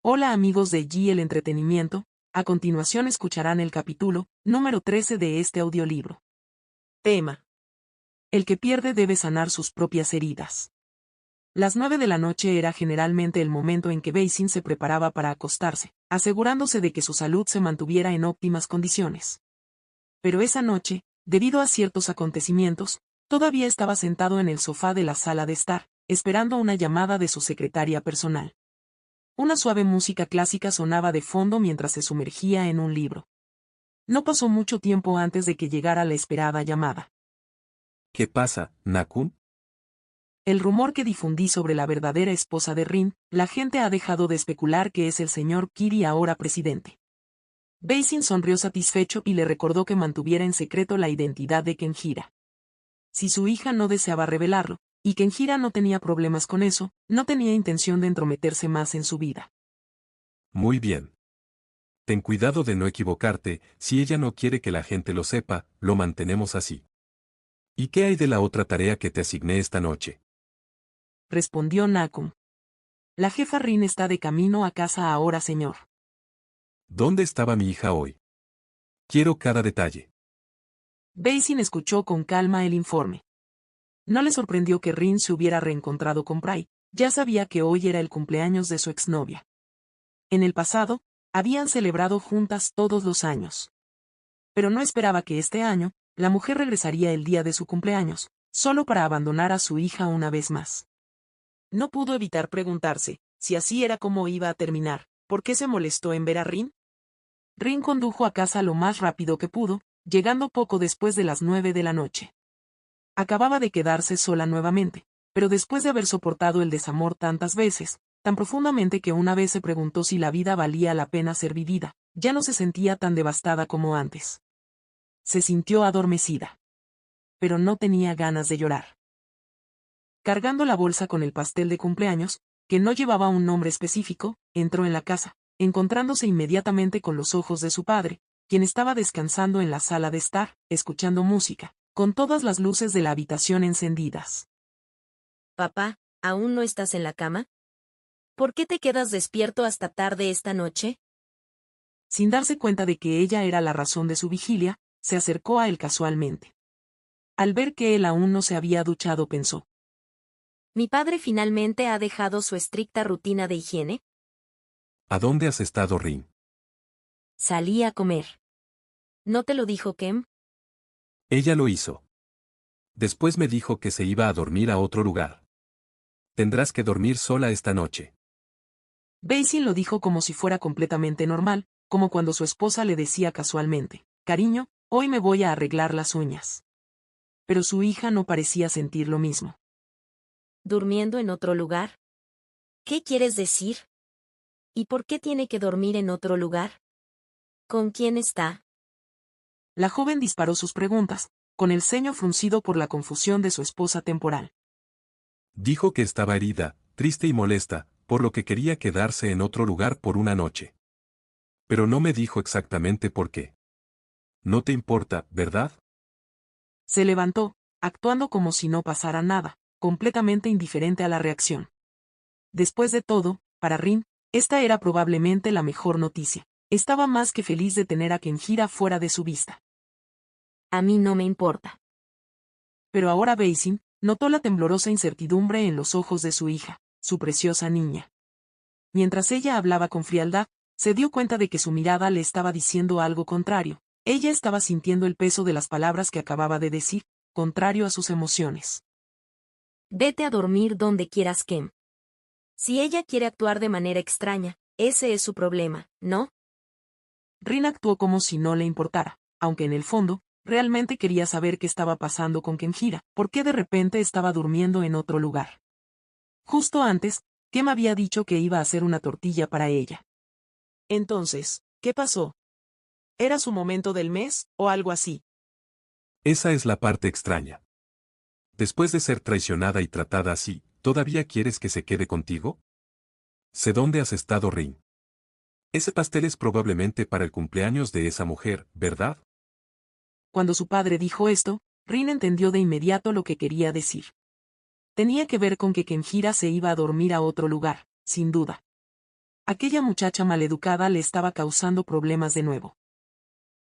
Hola amigos de G el Entretenimiento, a continuación escucharán el capítulo número 13 de este audiolibro. Tema: el que pierde debe sanar sus propias heridas. Las 9 de la noche era generalmente el momento en que Basin se preparaba para acostarse, asegurándose de que su salud se mantuviera en óptimas condiciones. Pero esa noche, debido a ciertos acontecimientos, todavía estaba sentado en el sofá de la sala de estar, esperando una llamada de su secretaria personal. Una suave música clásica sonaba de fondo mientras se sumergía en un libro. No pasó mucho tiempo antes de que llegara la esperada llamada. ¿Qué pasa, Nakun? El rumor que difundí sobre la verdadera esposa de Rin, la gente ha dejado de especular que es el señor Kiri ahora presidente. Basin sonrió satisfecho y le recordó que mantuviera en secreto la identidad de Kenjira. Si su hija no deseaba revelarlo, y Kenjira no tenía problemas con eso, no tenía intención de entrometerse más en su vida. Muy bien. Ten cuidado de no equivocarte, si ella no quiere que la gente lo sepa, lo mantenemos así. ¿Y qué hay de la otra tarea que te asigné esta noche? Respondió Nakun. La jefa Rin está de camino a casa ahora, señor. ¿Dónde estaba mi hija hoy? Quiero cada detalle. Basin escuchó con calma el informe. No le sorprendió que Rin se hubiera reencontrado con Pry, ya sabía que hoy era el cumpleaños de su exnovia. En el pasado, habían celebrado juntas todos los años. Pero no esperaba que este año, la mujer regresaría el día de su cumpleaños, solo para abandonar a su hija una vez más. No pudo evitar preguntarse, si así era como iba a terminar, ¿por qué se molestó en ver a Rin? Rin condujo a casa lo más rápido que pudo, llegando poco después de las 9 de la noche. Acababa de quedarse sola nuevamente, pero después de haber soportado el desamor tantas veces, tan profundamente que una vez se preguntó si la vida valía la pena ser vivida, ya no se sentía tan devastada como antes. Se sintió adormecida. Pero no tenía ganas de llorar. Cargando la bolsa con el pastel de cumpleaños, que no llevaba un nombre específico, entró en la casa, encontrándose inmediatamente con los ojos de su padre, quien estaba descansando en la sala de estar, escuchando música, con todas las luces de la habitación encendidas. Papá, ¿aún no estás en la cama? ¿Por qué te quedas despierto hasta tarde esta noche? Sin darse cuenta de que ella era la razón de su vigilia, se acercó a él casualmente. Al ver que él aún no se había duchado, pensó: ¿Mi padre finalmente ha dejado su estricta rutina de higiene? ¿A dónde has estado, Rin? Salí a comer. ¿No te lo dijo Kem? Ella lo hizo. Después me dijo que se iba a dormir a otro lugar. Tendrás que dormir sola esta noche. Basin lo dijo como si fuera completamente normal, como cuando su esposa le decía casualmente: cariño, hoy me voy a arreglar las uñas. Pero su hija no parecía sentir lo mismo. ¿Durmiendo en otro lugar? ¿Qué quieres decir? ¿Y por qué tiene que dormir en otro lugar? ¿Con quién está? La joven disparó sus preguntas, con el ceño fruncido por la confusión de su esposa temporal. Dijo que estaba herida, triste y molesta, por lo que quería quedarse en otro lugar por una noche. Pero no me dijo exactamente por qué. No te importa, ¿verdad? Se levantó, actuando como si no pasara nada, completamente indiferente a la reacción. Después de todo, para Rin, esta era probablemente la mejor noticia. Estaba más que feliz de tener a Kenjira fuera de su vista. A mí no me importa. Pero ahora Basin notó la temblorosa incertidumbre en los ojos de su hija, su preciosa niña. Mientras ella hablaba con frialdad, se dio cuenta de que su mirada le estaba diciendo algo contrario. Ella estaba sintiendo el peso de las palabras que acababa de decir, contrario a sus emociones. Vete a dormir donde quieras, Kem. Si ella quiere actuar de manera extraña, ese es su problema, ¿no? Rin actuó como si no le importara, aunque en el fondo, realmente quería saber qué estaba pasando con Kenjira, por qué de repente estaba durmiendo en otro lugar. Justo antes, Kem había dicho que iba a hacer una tortilla para ella. Entonces, ¿qué pasó? ¿Era su momento del mes, o algo así? Esa es la parte extraña. Después de ser traicionada y tratada así, ¿todavía quieres que se quede contigo? Sé dónde has estado, Rin. Ese pastel es probablemente para el cumpleaños de esa mujer, ¿verdad? Cuando su padre dijo esto, Rin entendió de inmediato lo que quería decir. Tenía que ver con que Kenjira se iba a dormir a otro lugar, sin duda. Aquella muchacha maleducada le estaba causando problemas de nuevo.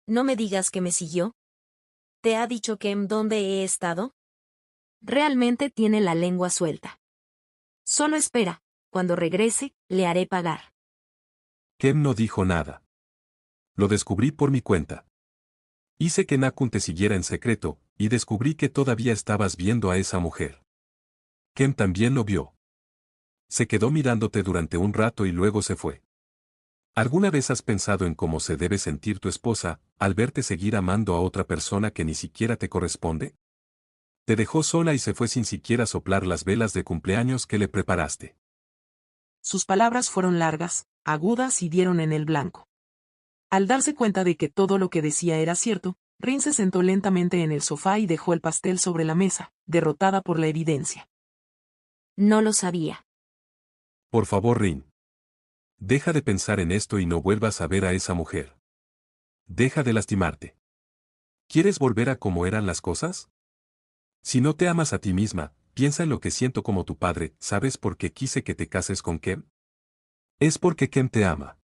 No me digas que me siguió. ¿Te ha dicho Kem dónde he estado? Realmente tiene la lengua suelta. Solo espera, cuando regrese, le haré pagar. Kem no dijo nada. Lo descubrí por mi cuenta. Hice que Nakun te siguiera en secreto, y descubrí que todavía estabas viendo a esa mujer. Kem también lo vio. Se quedó mirándote durante un rato y luego se fue. ¿Alguna vez has pensado en cómo se debe sentir tu esposa al verte seguir amando a otra persona que ni siquiera te corresponde? Te dejó sola y se fue sin siquiera soplar las velas de cumpleaños que le preparaste. Sus palabras fueron largas, agudas y dieron en el blanco. Al darse cuenta de que todo lo que decía era cierto, Rin se sentó lentamente en el sofá y dejó el pastel sobre la mesa, derrotada por la evidencia. No lo sabía. Por favor, Rin. Deja de pensar en esto y no vuelvas a ver a esa mujer. Deja de lastimarte. ¿Quieres volver a cómo eran las cosas? Si no te amas a ti misma, piensa en lo que siento como tu padre. ¿Sabes por qué quise que te cases con Kem? Es porque Kem te ama.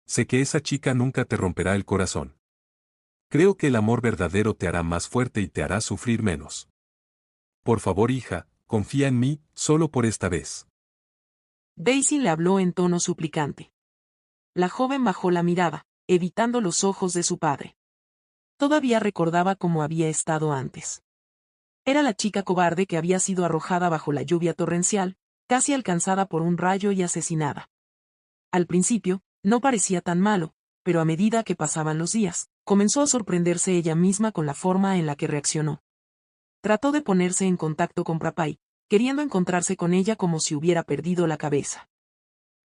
Sé que esa chica nunca te romperá el corazón. Creo que el amor verdadero te hará más fuerte y te hará sufrir menos. Por favor, hija, confía en mí, solo por esta vez. Daisy le habló en tono suplicante. La joven bajó la mirada, evitando los ojos de su padre. Todavía recordaba cómo había estado antes. Era la chica cobarde que había sido arrojada bajo la lluvia torrencial, casi alcanzada por un rayo y asesinada. Al principio, no parecía tan malo, pero a medida que pasaban los días, comenzó a sorprenderse ella misma con la forma en la que reaccionó. Trató de ponerse en contacto con Prapai, queriendo encontrarse con ella como si hubiera perdido la cabeza.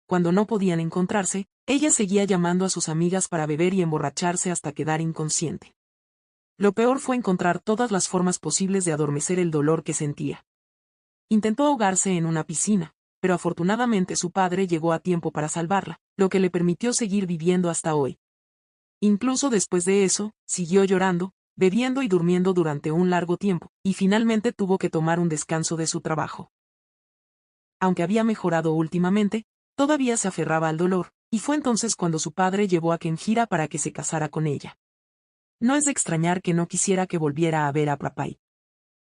Cuando no podían encontrarse, ella seguía llamando a sus amigas para beber y emborracharse hasta quedar inconsciente. Lo peor fue encontrar todas las formas posibles de adormecer el dolor que sentía. Intentó ahogarse en una piscina, pero afortunadamente su padre llegó a tiempo para salvarla, lo que le permitió seguir viviendo hasta hoy. Incluso después de eso, siguió llorando, bebiendo y durmiendo durante un largo tiempo, y finalmente tuvo que tomar un descanso de su trabajo. Aunque había mejorado últimamente, todavía se aferraba al dolor, y fue entonces cuando su padre llevó a Kenjira para que se casara con ella. No es de extrañar que no quisiera que volviera a ver a Prapai.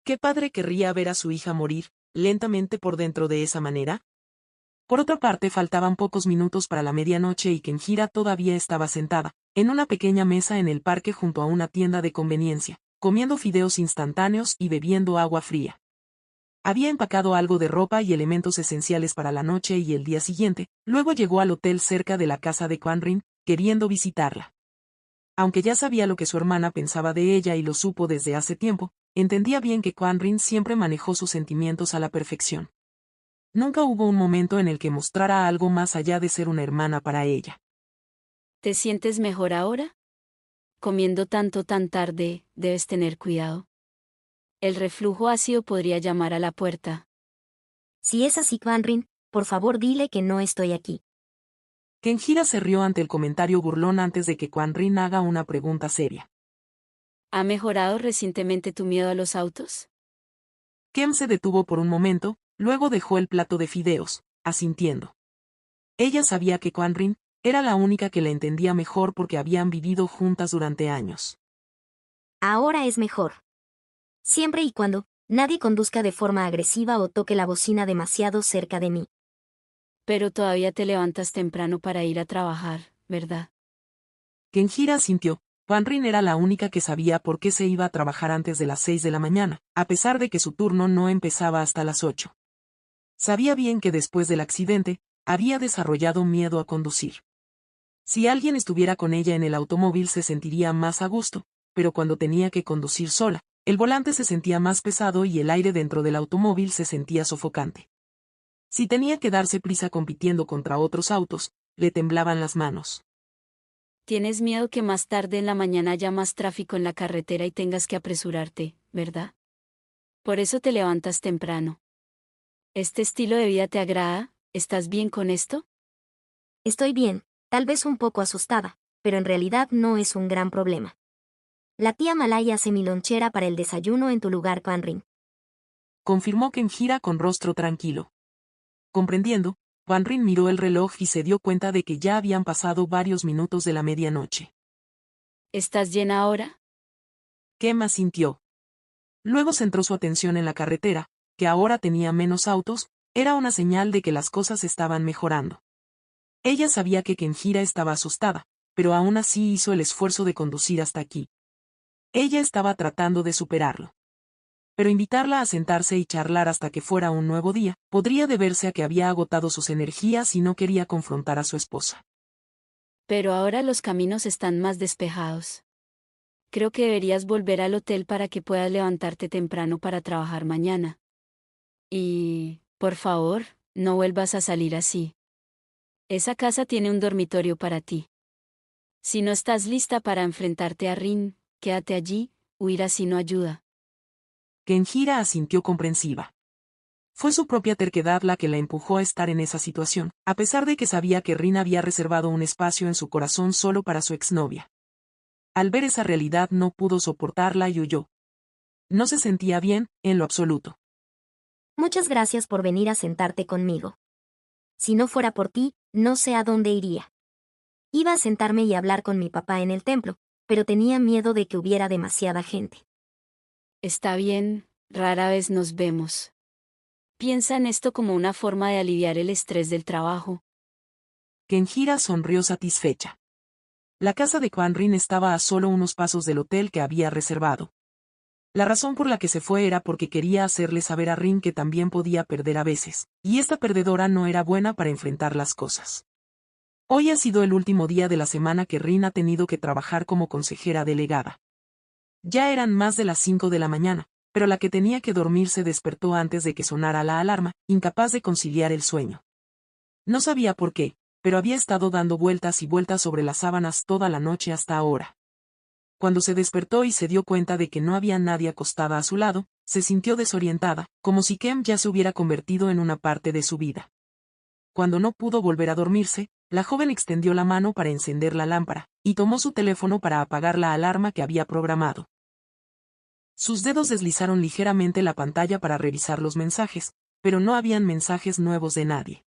¿Qué padre querría ver a su hija morir, lentamente por dentro de esa manera? Por otra parte, faltaban pocos minutos para la medianoche y Kenjira todavía estaba sentada, en una pequeña mesa en el parque junto a una tienda de conveniencia, comiendo fideos instantáneos y bebiendo agua fría. Había empacado algo de ropa y elementos esenciales para la noche y el día siguiente, luego llegó al hotel cerca de la casa de Quan Rin, queriendo visitarla. Aunque ya sabía lo que su hermana pensaba de ella y lo supo desde hace tiempo, entendía bien que Quan Rin siempre manejó sus sentimientos a la perfección. Nunca hubo un momento en el que mostrara algo más allá de ser una hermana para ella. ¿Te sientes mejor ahora? Comiendo tanto tan tarde, debes tener cuidado. El reflujo ácido podría llamar a la puerta. Si es así, Quan Rin, por favor dile que no estoy aquí. Kenjira se rió ante el comentario burlón antes de que Quan Rin haga una pregunta seria. ¿Ha mejorado recientemente tu miedo a los autos? Kem se detuvo por un momento, luego dejó el plato de fideos, asintiendo. Ella sabía que Quan Rin era la única que la entendía mejor porque habían vivido juntas durante años. Ahora es mejor. Siempre y cuando nadie conduzca de forma agresiva o toque la bocina demasiado cerca de mí. Pero todavía te levantas temprano para ir a trabajar, ¿verdad? Kenjira asintió. Quan Rin era la única que sabía por qué se iba a trabajar antes de las 6 de la mañana, a pesar de que su turno no empezaba hasta las 8. Sabía bien que después del accidente, había desarrollado miedo a conducir. Si alguien estuviera con ella en el automóvil se sentiría más a gusto, pero cuando tenía que conducir sola, el volante se sentía más pesado y el aire dentro del automóvil se sentía sofocante. Si tenía que darse prisa compitiendo contra otros autos, le temblaban las manos. Tienes miedo que más tarde en la mañana haya más tráfico en la carretera y tengas que apresurarte, ¿verdad? Por eso te levantas temprano. ¿Este estilo de vida te agrada? ¿Estás bien con esto? Estoy bien, tal vez un poco asustada, pero en realidad no es un gran problema. La tía Malaya hace mi lonchera para el desayuno en tu lugar, Quan Rin. Confirmó Kenjira con rostro tranquilo. Comprendiendo, Quan Rin miró el reloj y se dio cuenta de que ya habían pasado varios minutos de la medianoche. ¿Estás llena ahora? Kem asintió. Luego centró su atención en la carretera, que ahora tenía menos autos, era una señal de que las cosas estaban mejorando. Ella sabía que Kenjira estaba asustada, pero aún así hizo el esfuerzo de conducir hasta aquí. Ella estaba tratando de superarlo. Pero invitarla a sentarse y charlar hasta que fuera un nuevo día, podría deberse a que había agotado sus energías y no quería confrontar a su esposa. Pero ahora los caminos están más despejados. Creo que deberías volver al hotel para que puedas levantarte temprano para trabajar mañana. Y, por favor, no vuelvas a salir así. Esa casa tiene un dormitorio para ti. Si no estás lista para enfrentarte a Rin, quédate allí, huir así no ayuda. Kenjira asintió comprensiva. Fue su propia terquedad la que la empujó a estar en esa situación, a pesar de que sabía que Rin había reservado un espacio en su corazón solo para su exnovia. Al ver esa realidad no pudo soportarla y huyó. No se sentía bien, en lo absoluto. Muchas gracias por venir a sentarte conmigo. Si no fuera por ti, no sé a dónde iría. Iba a sentarme y hablar con mi papá en el templo, pero tenía miedo de que hubiera demasiada gente. Está bien, rara vez nos vemos. Piensa en esto como una forma de aliviar el estrés del trabajo. Kenjira sonrió satisfecha. La casa de Quan Rin estaba a solo unos pasos del hotel que había reservado. La razón por la que se fue era porque quería hacerle saber a Rin que también podía perder a veces, y esta perdedora no era buena para enfrentar las cosas. Hoy ha sido el último día de la semana que Rin ha tenido que trabajar como consejera delegada. Ya eran más de las 5 de la mañana, pero la que tenía que dormir se despertó antes de que sonara la alarma, incapaz de conciliar el sueño. No sabía por qué, pero había estado dando vueltas y vueltas sobre las sábanas toda la noche hasta ahora. Cuando se despertó y se dio cuenta de que no había nadie acostada a su lado, se sintió desorientada, como si Kem ya se hubiera convertido en una parte de su vida. Cuando no pudo volver a dormirse, la joven extendió la mano para encender la lámpara, y tomó su teléfono para apagar la alarma que había programado. Sus dedos deslizaron ligeramente la pantalla para revisar los mensajes, pero no habían mensajes nuevos de nadie.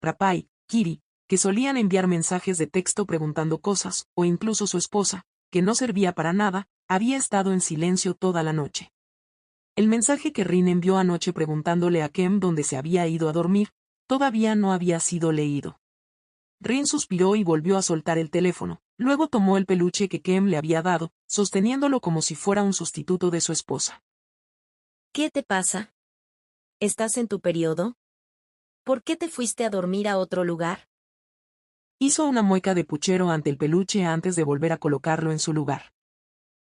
Rapai, Kiri, que solían enviar mensajes de texto preguntando cosas, o incluso su esposa, que no servía para nada, había estado en silencio toda la noche. El mensaje que Rin envió anoche preguntándole a Kem dónde se había ido a dormir, todavía no había sido leído. Rin suspiró y volvió a soltar el teléfono, luego tomó el peluche que Kem le había dado, sosteniéndolo como si fuera un sustituto de su esposa. ¿Qué te pasa? ¿Estás en tu periodo? ¿Por qué te fuiste a dormir a otro lugar? Hizo una mueca de puchero ante el peluche antes de volver a colocarlo en su lugar.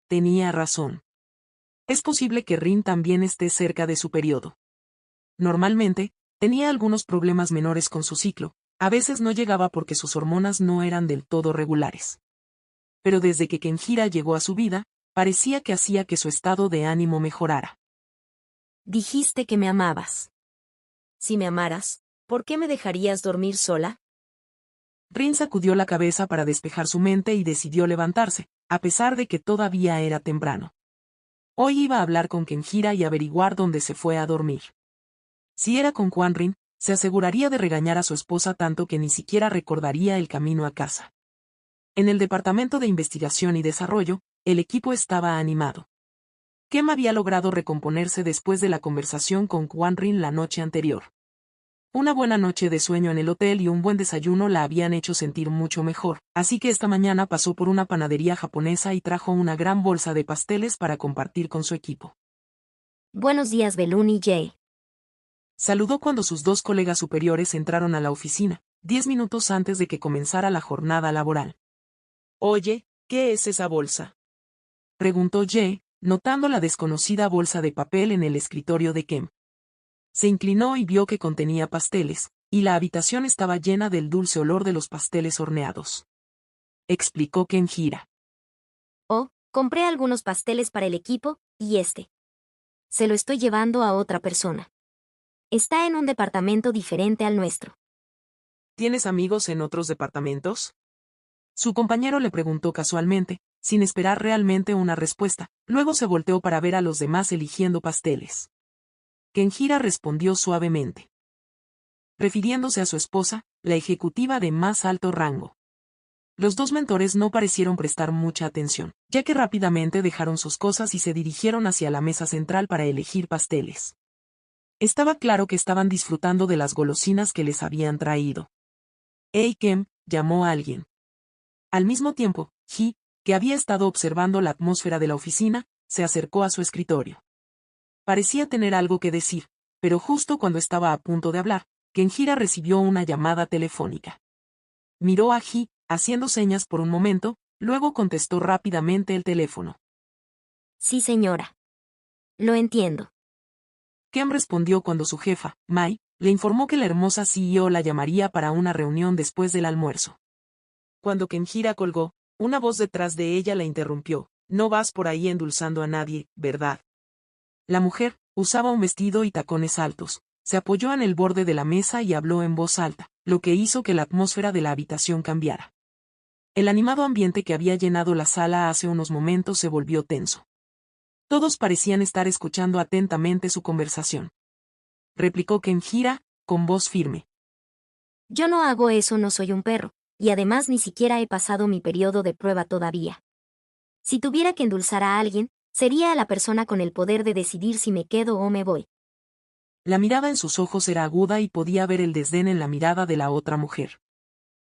Tenía razón. Es posible que Rin también esté cerca de su periodo. Normalmente, tenía algunos problemas menores con su ciclo, a veces no llegaba porque sus hormonas no eran del todo regulares. Pero desde que Kenjira llegó a su vida, parecía que hacía que su estado de ánimo mejorara. Dijiste que me amabas. Si me amaras, ¿por qué me dejarías dormir sola? Rin sacudió la cabeza para despejar su mente y decidió levantarse, a pesar de que todavía era temprano. Hoy iba a hablar con Kenjira y averiguar dónde se fue a dormir. Si era con Quan Rin, se aseguraría de regañar a su esposa tanto que ni siquiera recordaría el camino a casa. En el Departamento de Investigación y Desarrollo, el equipo estaba animado. Kem había logrado recomponerse después de la conversación con Quan Rin la noche anterior. Una buena noche de sueño en el hotel y un buen desayuno la habían hecho sentir mucho mejor, así que esta mañana pasó por una panadería japonesa y trajo una gran bolsa de pasteles para compartir con su equipo. Buenos días, Belun y Jay. Saludó cuando sus dos colegas superiores entraron a la oficina, 10 minutos antes de que comenzara la jornada laboral. Oye, ¿qué es esa bolsa?, preguntó Jay, notando la desconocida bolsa de papel en el escritorio de Kem. Se inclinó y vio que contenía pasteles, y la habitación estaba llena del dulce olor de los pasteles horneados. Explicó Kenjira. Oh, compré algunos pasteles para el equipo, y se lo estoy llevando a otra persona. Está en un departamento diferente al nuestro. ¿Tienes amigos en otros departamentos?, su compañero le preguntó casualmente, sin esperar realmente una respuesta, luego se volteó para ver a los demás eligiendo pasteles. Kenjira respondió suavemente. refiriéndose a su esposa, la ejecutiva de más alto rango. Los dos mentores no parecieron prestar mucha atención, ya que rápidamente dejaron sus cosas y se dirigieron hacia la mesa central para elegir pasteles. Estaba claro que estaban disfrutando de las golosinas que les habían traído. «Hey Kem», llamó a alguien. Al mismo tiempo, Hee, que había estado observando la atmósfera de la oficina, se acercó a su escritorio. Parecía tener algo que decir, pero justo cuando estaba a punto de hablar, Kenjira recibió una llamada telefónica. Miró a Hee, haciendo señas por un momento, luego contestó rápidamente el teléfono. Sí, señora. Lo entiendo. Kem respondió cuando su jefa, Mai, le informó que la hermosa CEO la llamaría para una reunión después del almuerzo. Cuando Kenjira colgó, una voz detrás de ella la interrumpió. No vas por ahí endulzando a nadie, ¿verdad? La mujer, usaba un vestido y tacones altos, se apoyó en el borde de la mesa y habló en voz alta, lo que hizo que la atmósfera de la habitación cambiara. El animado ambiente que había llenado la sala hace unos momentos se volvió tenso. Todos parecían estar escuchando atentamente su conversación. Replicó Kenjira, con voz firme. Yo no hago eso, no soy un perro, y además ni siquiera he pasado mi periodo de prueba todavía. Si tuviera que endulzar a alguien, sería a la persona con el poder de decidir si me quedo o me voy. La mirada en sus ojos era aguda y podía ver el desdén en la mirada de la otra mujer.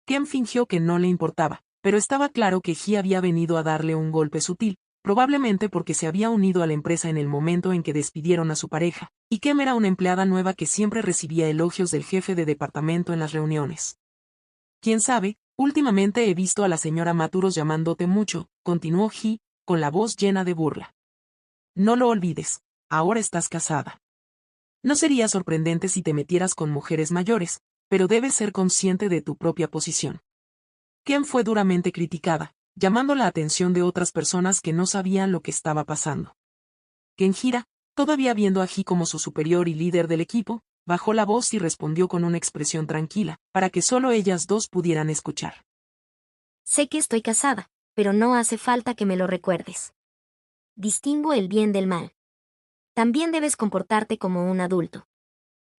Kem fingió que no le importaba, pero estaba claro que Hee había venido a darle un golpe sutil, probablemente porque se había unido a la empresa en el momento en que despidieron a su pareja, y Kem era una empleada nueva que siempre recibía elogios del jefe de departamento en las reuniones. «Quién sabe, últimamente he visto a la señora Maturos llamándote mucho», continuó Hee, con la voz llena de burla. «No lo olvides, ahora estás casada. No sería sorprendente si te metieras con mujeres mayores, pero debes ser consciente de tu propia posición». Kem fue duramente criticada, llamando la atención de otras personas que no sabían lo que estaba pasando. Kenjira, todavía viendo a Hee como su superior y líder del equipo, bajó la voz y respondió con una expresión tranquila, para que solo ellas dos pudieran escuchar. Sé que estoy casada, pero no hace falta que me lo recuerdes. Distingo el bien del mal. También debes comportarte como un adulto.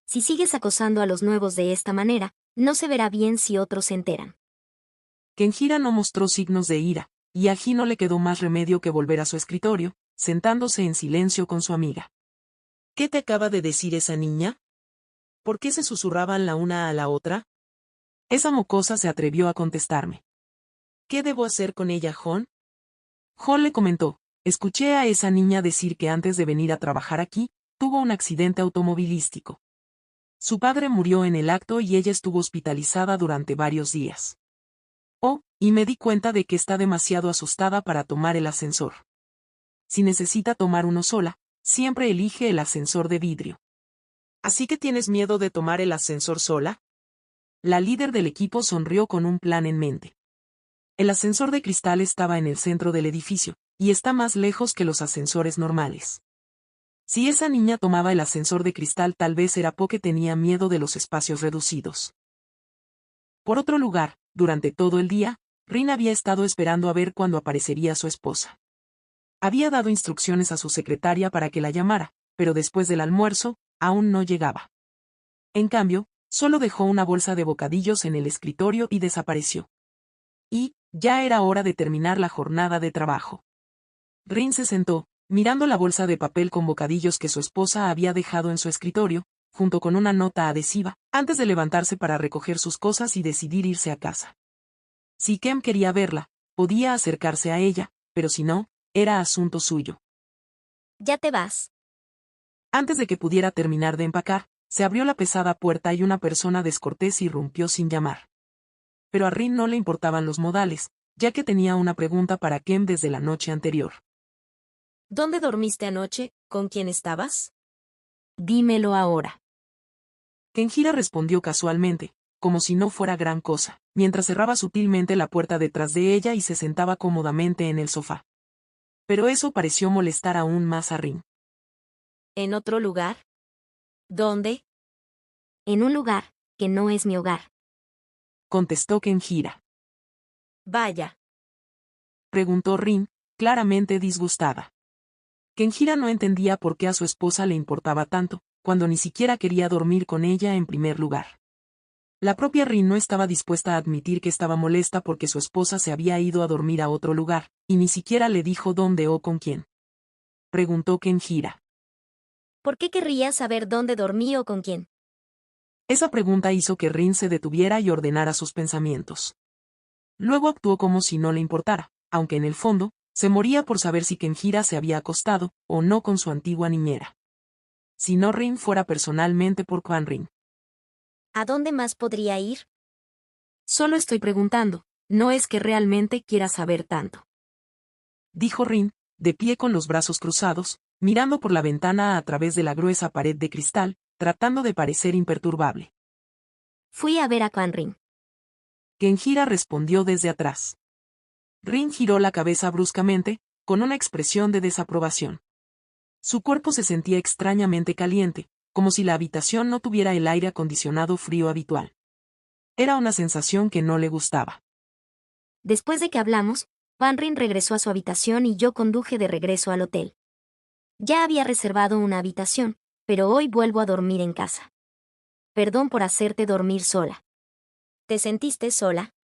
Si sigues acosando a los nuevos de esta manera, no se verá bien si otros se enteran. Kenjira no mostró signos de ira, y a Hee no le quedó más remedio que volver a su escritorio, sentándose en silencio con su amiga. «¿Qué te acaba de decir esa niña? ¿Por qué se susurraban la una a la otra?» Esa mocosa se atrevió a contestarme. «¿Qué debo hacer con ella, John?» John le comentó, escuché a esa niña decir que antes de venir a trabajar aquí, tuvo un accidente automovilístico. Su padre murió en el acto y ella estuvo hospitalizada durante varios días. Oh, y me di cuenta de que está demasiado asustada para tomar el ascensor. Si necesita tomar uno sola, siempre elige el ascensor de vidrio. ¿Así que tienes miedo de tomar el ascensor sola? La líder del equipo sonrió con un plan en mente. El ascensor de cristal estaba en el centro del edificio, y está más lejos que los ascensores normales. Si esa niña tomaba el ascensor de cristal, tal vez era porque tenía miedo de los espacios reducidos. Por otro lugar, durante todo el día, Rin había estado esperando a ver cuándo aparecería su esposa. Había dado instrucciones a su secretaria para que la llamara, pero después del almuerzo, aún no llegaba. En cambio, solo dejó una bolsa de bocadillos en el escritorio y desapareció. Y, ya era hora de terminar la jornada de trabajo. Rin se sentó, mirando la bolsa de papel con bocadillos que su esposa había dejado en su escritorio, junto con una nota adhesiva, antes de levantarse para recoger sus cosas y decidir irse a casa. Si Kem quería verla, podía acercarse a ella, pero si no, era asunto suyo. ¿Ya te vas? Antes de que pudiera terminar de empacar, se abrió la pesada puerta y una persona descortés irrumpió sin llamar. Pero a Rin no le importaban los modales, ya que tenía una pregunta para Kem desde la noche anterior. ¿Dónde dormiste anoche? ¿Con quién estabas? Dímelo ahora. Kenjira respondió casualmente, como si no fuera gran cosa, mientras cerraba sutilmente la puerta detrás de ella y se sentaba cómodamente en el sofá. Pero eso pareció molestar aún más a Rin. ¿En otro lugar? ¿Dónde? En un lugar, que no es mi hogar. Contestó Kenjira. Vaya. Preguntó Rin, claramente disgustada. Kenjira no entendía por qué a su esposa le importaba tanto, cuando ni siquiera quería dormir con ella en primer lugar. La propia Rin no estaba dispuesta a admitir que estaba molesta porque su esposa se había ido a dormir a otro lugar, y ni siquiera le dijo dónde o con quién. Preguntó Kenjira. ¿Por qué querrías saber dónde dormí o con quién? Esa pregunta hizo que Rin se detuviera y ordenara sus pensamientos. Luego actuó como si no le importara, aunque en el fondo, se moría por saber si Kenjira se había acostado o no con su antigua niñera. Si no Rin fuera personalmente por Quan Rin. ¿A dónde más podría ir? Solo estoy preguntando, no es que realmente quiera saber tanto. Dijo Rin, de pie con los brazos cruzados, mirando por la ventana a través de la gruesa pared de cristal, tratando de parecer imperturbable. Fui a ver a Quan Rin. Kenjira respondió desde atrás. Rin giró la cabeza bruscamente, con una expresión de desaprobación. Su cuerpo se sentía extrañamente caliente, como si la habitación no tuviera el aire acondicionado frío habitual. Era una sensación que no le gustaba. Después de que hablamos, Quan Rin regresó a su habitación y yo conduje de regreso al hotel. Ya había reservado una habitación, pero hoy vuelvo a dormir en casa. Perdón por hacerte dormir sola. ¿Te sentiste sola?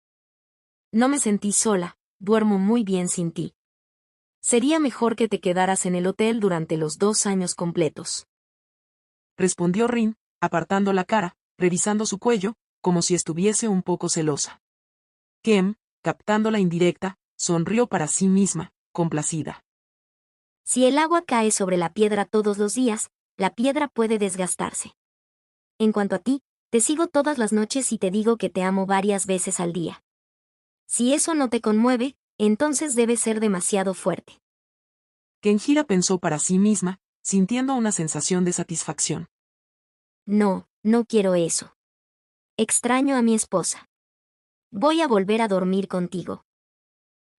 No me sentí sola, duermo muy bien sin ti. Sería mejor que te quedaras en el hotel durante los 2 años completos. Respondió Rin, apartando la cara, revisando su cuello, como si estuviese un poco celosa. Kem, captando la indirecta, sonrió para sí misma, complacida. Si el agua cae sobre la piedra todos los días, la piedra puede desgastarse. En cuanto a ti, te sigo todas las noches y te digo que te amo varias veces al día. Si eso no te conmueve, entonces debe ser demasiado fuerte. Kenjira pensó para sí misma, sintiendo una sensación de satisfacción. No, no quiero eso. Extraño a mi esposa. Voy a volver a dormir contigo.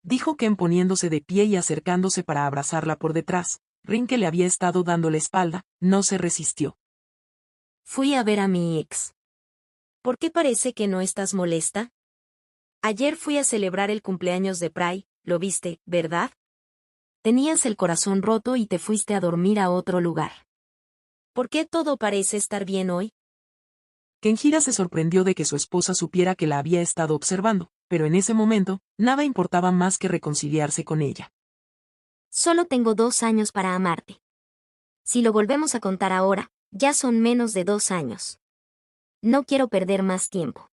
Dijo Ken poniéndose de pie y acercándose para abrazarla por detrás. Rin, que le había estado dando la espalda, no se resistió. Fui a ver a mi ex. ¿Por qué parece que no estás molesta? Ayer fui a celebrar el cumpleaños de Prai, lo viste, ¿verdad? Tenías el corazón roto y te fuiste a dormir a otro lugar. ¿Por qué todo parece estar bien hoy? Kenjira se sorprendió de que su esposa supiera que la había estado observando, pero en ese momento, nada importaba más que reconciliarse con ella. Solo tengo 2 años para amarte. Si lo volvemos a contar ahora, ya son menos de 2 años. No quiero perder más tiempo.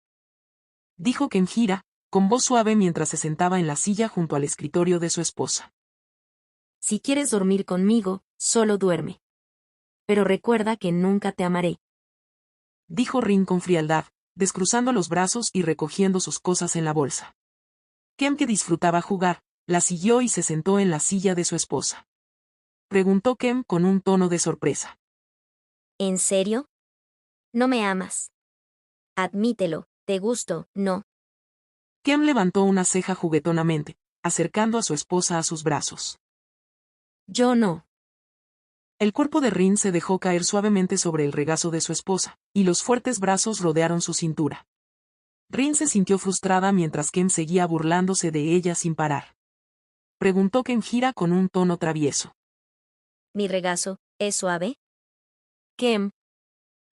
Dijo Kenjira, con voz suave mientras se sentaba en la silla junto al escritorio de su esposa. Si quieres dormir conmigo, solo duerme. Pero recuerda que nunca te amaré. Dijo Rin con frialdad, descruzando los brazos y recogiendo sus cosas en la bolsa. Kem, que disfrutaba jugar, la siguió y se sentó en la silla de su esposa. Preguntó Kem con un tono de sorpresa. ¿En serio? No me amas. Admítelo, te gusto, ¿no? Kem levantó una ceja juguetonamente, acercando a su esposa a sus brazos. Yo no. El cuerpo de Rin se dejó caer suavemente sobre el regazo de su esposa, y los fuertes brazos rodearon su cintura. Rin se sintió frustrada mientras Kem seguía burlándose de ella sin parar. Preguntó Kenjira con un tono travieso. ¿Mi regazo es suave? Kem.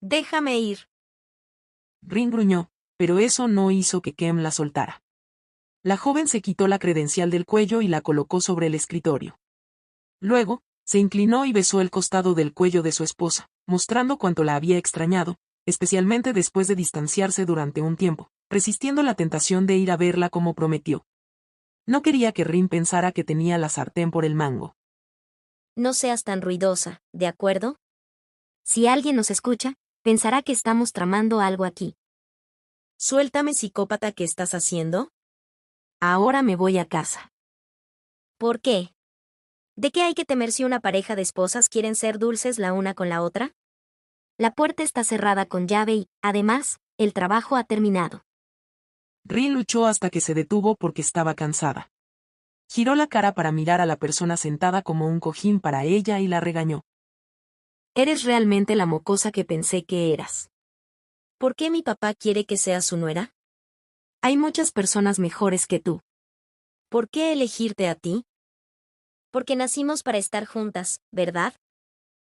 Déjame ir. Rin gruñó, pero eso no hizo que Kem la soltara. La joven se quitó la credencial del cuello y la colocó sobre el escritorio. Luego, se inclinó y besó el costado del cuello de su esposa, mostrando cuánto la había extrañado, especialmente después de distanciarse durante un tiempo, resistiendo la tentación de ir a verla como prometió. No quería que Rin pensara que tenía la sartén por el mango. No seas tan ruidosa, ¿de acuerdo? Si alguien nos escucha, pensará que estamos tramando algo aquí. Suéltame, psicópata, ¿qué estás haciendo? Ahora me voy a casa. ¿Por qué? ¿De qué hay que temer si una pareja de esposas quieren ser dulces la una con la otra? La puerta está cerrada con llave y, además, el trabajo ha terminado. Rin luchó hasta que se detuvo porque estaba cansada. Giró la cara para mirar a la persona sentada como un cojín para ella y la regañó. Eres realmente la mocosa que pensé que eras. ¿Por qué mi papá quiere que seas su nuera? Hay muchas personas mejores que tú. ¿Por qué elegirte a ti? Porque nacimos para estar juntas, ¿verdad?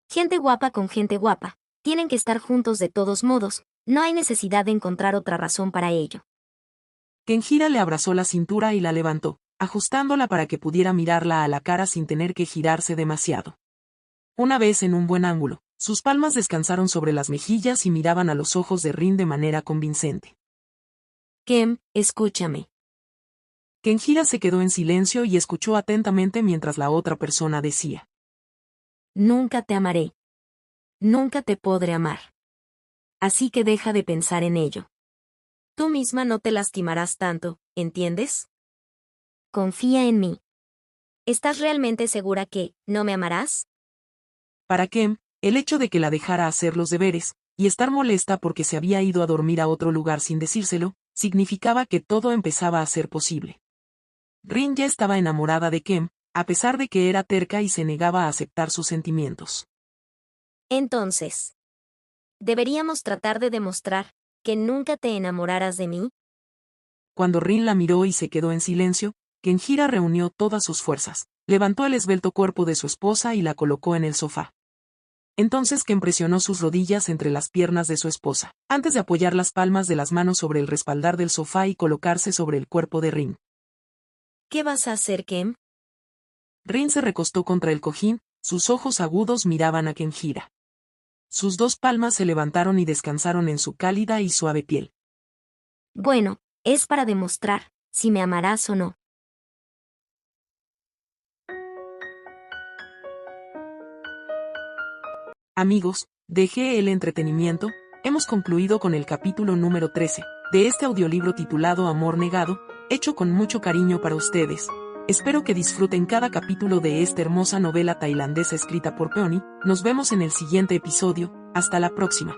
Gente guapa con gente guapa, tienen que estar juntos de todos modos, No hay necesidad de encontrar otra razón para ello. Kenjira le abrazó la cintura y la levantó, ajustándola para que pudiera mirarla a la cara sin tener que girarse demasiado. Una vez en un buen ángulo, sus palmas descansaron sobre las mejillas y miraban a los ojos de Rin de manera convincente. Kem, escúchame. Kenjira se quedó en silencio y escuchó atentamente mientras la otra persona decía: Nunca te amaré. Nunca te podré amar. Así que deja de pensar en ello. Tú misma no te lastimarás tanto, ¿entiendes? Confía en mí. ¿Estás realmente segura que no me amarás? Para Kem, el hecho de que la dejara hacer los deberes, y estar molesta porque se había ido a dormir a otro lugar sin decírselo, significaba que todo empezaba a ser posible. Rin ya estaba enamorada de Kem, a pesar de que era terca y se negaba a aceptar sus sentimientos. Entonces, ¿deberíamos tratar de demostrar que nunca te enamoraras de mí? Cuando Rin la miró y se quedó en silencio, Kenjira reunió todas sus fuerzas, levantó el esbelto cuerpo de su esposa y la colocó en el sofá. Entonces Kem presionó sus rodillas entre las piernas de su esposa, antes de apoyar las palmas de las manos sobre el respaldar del sofá y colocarse sobre el cuerpo de Rin. ¿Qué vas a hacer, Kem? Rin se recostó contra el cojín, sus ojos agudos miraban a Kenjira. Sus dos palmas se levantaron y descansaron en su cálida y suave piel. Bueno, es para demostrar si me amarás o no. Amigos, de el entretenimiento, hemos concluido con el capítulo número 13, de este audiolibro titulado Amor Negado, hecho con mucho cariño para ustedes. Espero que disfruten cada capítulo de esta hermosa novela tailandesa escrita por Peony. Nos vemos en el siguiente episodio, hasta la próxima.